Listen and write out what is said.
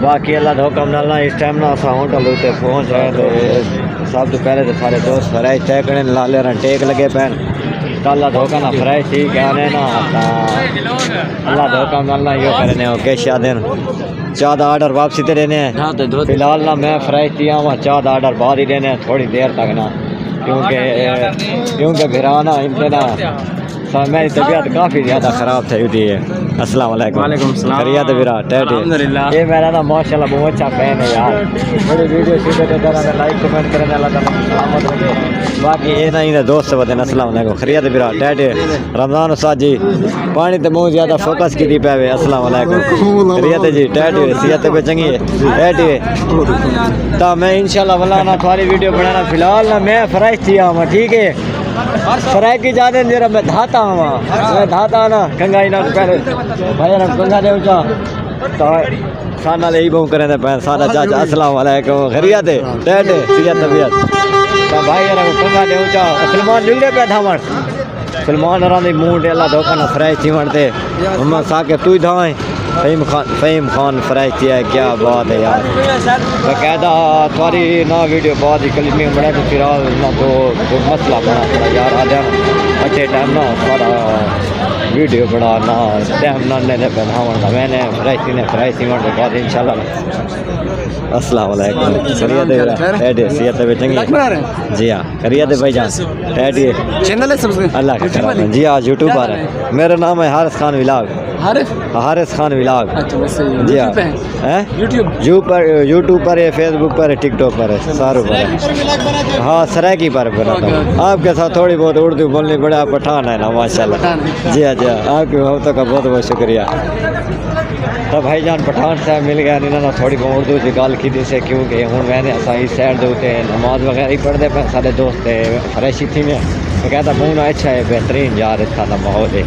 باقی اللہ کا حکم نال اس ٹائم نا اساں ہوٹل تے پہنچ رہے ہیں. تو سب تو پہلے تو سارے دوست فرائض طے کرنے لالے رن ٹیک لگے پین. اللہ کا حکم نال فرائض ٹھیک آنے نا اللہ کا حکم نال یہ کرنے ہو کیش دن چاہ دا آرڈر واپسی تے دینے ہیں. فی الحال نا میں فرائض دیا ہوں چاہ دا آرڈر بعد ہی دینے ہیں تھوڑی دیر تک نا کیونکہ بھرانا انتنا میری طبیعت کافی زیادہ خراب تھی ہوتی ہے. السلام علیکم. وعلیکم السلام. خیریت برا ٹیٹی. الحمدللہ. یہ میرا نا ماشاءاللہ بہت اچھا فین ہے یار. میری ویڈیو شیڈیو کے طرح لائک کمنٹ کرنے اللہ تعالیٰ سلامت رکھے. باقی یہ نہیں دوست بتائیں. السلام علیکم. خیریت برا ٹیٹی. رمضان استاد جی پانی تے بہت زیادہ فوکس کی پہ ہوئے. السلام علیکم. خیریت جی ٹیٹی. صحت پہ چنگی ہے ٹیٹی. تو میں انشاءاللہ واللہ نا تھوڑی ویڈیو بنانا فی الحال نا میں فرائض تھی ہوں ٹھیک ہے. فرائی کی جانے میرا میں دھاتا ہوں میں دھاتا نا کنگائی نہ پہلے بھائی نا کنگا دے اونچا تو سانا لے ہی بہو کریں دے پہن سانا چاچا. السلام علیکم. خیریت ہے ٹیٹے صحت طبیعت. تو بھائی نا کنگا دے اونچا سلمان مل دے پہ دھاون سلمان رانی مونڈ اللہ دھوکا نا فرائی تھی ونتے محمد ساکے تو ہی دھائیں. فہیم خان فرائی کیا ہے. کیا بات ہے یار. باقاعدہ تھوڑی نا ویڈیو بعد ہی کلپنگ بڑھے تو پھر نہ تو مسئلہ بنا پڑا یار. آ جانا اچھے ٹائم نا سارا ویڈیو بڑا نا ٹائم نہ لینے پہ دھاون میں نے فرائی تھی ونتے بعد انشاءاللہ. السلام علیکم. خیریت ہے صحت طبیعت چنگی. جی ہاں خیریت ہے بھائی جان ٹیٹی. چینل ہے سبسکرائب اللہ کا کرم. جی ہاں یوٹیوبر ہے. میرا نام ہے حارث خان ولاگ. حارث خان ولاگ. جی ہاں یوٹیوب پر ہے فیس بک پر ہے ٹک ٹاک پر ہے ساروں پر ہے. ہاں سرائکی پر بناتا ہوں. آپ کے ساتھ تھوڑی بہت اردو بولنی بڑا پٹھان ہے نا ماشاء اللہ. جی ہاں جی ہاں آپ کی محبتوں کا بہت بہت شکریہ. تو بھائی جان پٹھان صاحب مل گیا انہوں نے تھوڑی بہت اردو کی گل کی سے کیونکہ ہوں میں نے اصل اس سائڈ دے نماز وغیرہ ہی پڑھتے پہ سارے دوست فریشی تھی میں کہتا بہت اچھا ہے بہترین یار اتنا ماحول ہے.